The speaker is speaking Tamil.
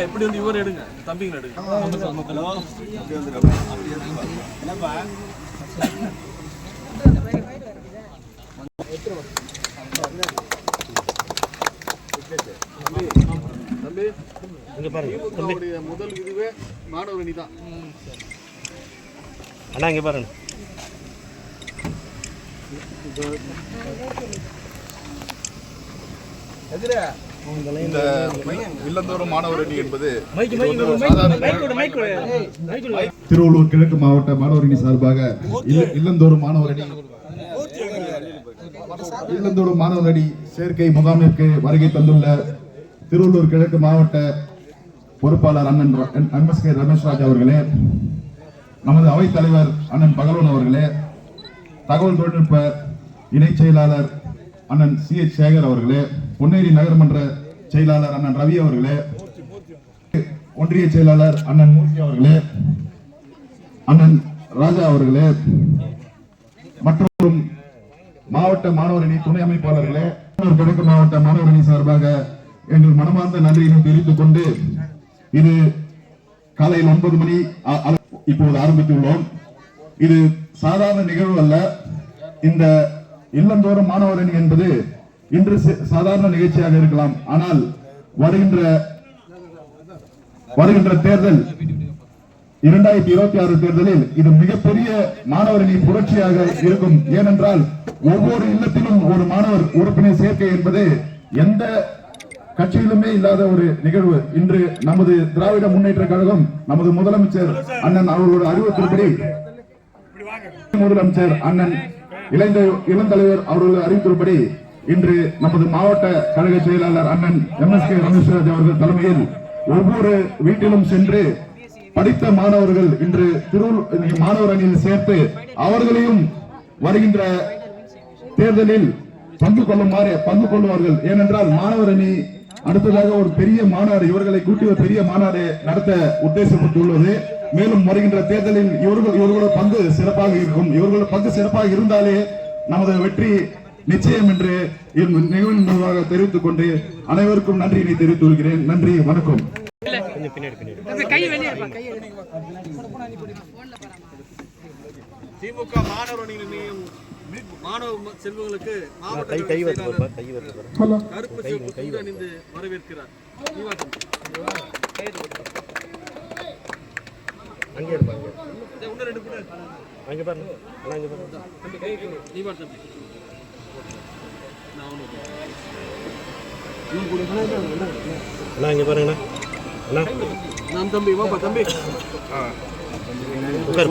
இப்படி வந்து இவர் எடுங்க, தம்பிங்க எடுங்க. தம்பி இங்க பாருங்க, முதல் இதுவே மாணவர் அணி தான். அண்ணா இங்க பாருங்க. இந்த இல்லந்தோறும் மாணவர் அணி என்பது திருவள்ளூர் கிழக்கு மாவட்ட மாணவர் அணி சார்பாக இல்லந்தோறும் மாணவர் அணி சேர்க்கை முகாமிற்கு வருகை தந்துள்ள திருவள்ளூர் கிழக்கு மாவட்ட பொறுப்பாளர் அண்ணன் MSK ரமேஷ்ராஜ் அவர்களே, நமது அவைத் தலைவர் அண்ணன் பகலவன் அவர்களே, தகவல் தொழில்நுட்ப இணை செயலாளர் அண்ணன் CH சேகர் அவர்களே, பொன்னேரி நகர்மன்ற செயலாளர் அண்ணன் ரவி அவர்களே, ஒன்றிய செயலாளர் அண்ணன் மூர்த்தி அவர்களே, அண்ணன் ராஜா அவர்களே, மற்றும் மாவட்ட மாணவர் அணி துணை அமைப்பாளர்களே, கிழக்கு மாவட்ட மாணவர் அணி சார்பாக எங்கள் மனமார்ந்த நன்றியினை தெரிவித்துக் கொண்டு, இது காலையில் 9 மணி இப்போது ஆரம்பித்துள்ளோம். இது சாதாரண நிகழ்வு அல்ல. இந்த இல்லந்தோறும் மாணவர் அணி என்பது இன்று சாதாரண நிகழ்ச்சியாக இருக்கலாம். ஆனால் வருகின்ற தேர்தல் 2026 தேர்தலில் இது மிகப்பெரிய மாணவர் அணி புரட்சியாக இருக்கும். ஏனென்றால் ஒவ்வொரு இல்லத்திலும் ஒரு மாணவர் உறுப்பினர் சேர்க்கை என்பது எந்த கட்சியிலுமே இல்லாத ஒரு நிகழ்வு. இன்று நமது திராவிட முன்னேற்ற கழகம், நமது முதலமைச்சர் அண்ணன் அவர்களோட அறிவுறுத்தல்படி, முதலமைச்சர் அண்ணன் இளந்தலைவர் அவர்கள் அறிவித்தபடி இன்று நமது மாவட்ட கழக செயலாளர் அண்ணன் MSK ரமேஷ்ராஜ் அவர்கள் தலைமையில் ஒவ்வொரு வீட்டிலும் சென்று படித்த மாணவர்கள் இன்று மாணவர் அணியில் சேர்த்து அவர்களையும் வருகின்ற தேர்தலில் பங்கு கொள்வார்கள். ஏனென்றால் மாணவர் அணி அடுத்ததாக ஒரு பெரிய மாநாடு, இவர்களை கூட்டி ஒரு பெரிய மாநாடு நடத்த உத்தேசிக்கப்பட்டுள்ளது. மேலும் வருகின்ற தேர்தலில் இவர்களோட பங்கு சிறப்பாக இருக்கும். இவர்களோட பங்கு சிறப்பாக இருந்தாலே நமது வெற்றி நிச்சயம் என்று நிகழ்வின் மூலமாக தெரிவித்துக் கொண்டு அனைவருக்கும் நன்றியினை தெரிவித்துக் கொள்கிறேன். நன்றி, வணக்கம். திமுக மாணவர் அணியினையும் மாணவ செல்வங்களுக்கு கருப்பு சிவப்பு அணிந்து வரவேற்கிறார். அங்கே இருப்பாங்க. இன்னும் 2 பேர் அங்கே பாருங்க. அங்கே பாருங்க. தம்பி கை நீ வா தம்பி. அண்ணா இங்கே பாருங்கண்ணா. அண்ணா நான் தம்பி வாப்பா தம்பி. உட்காரு.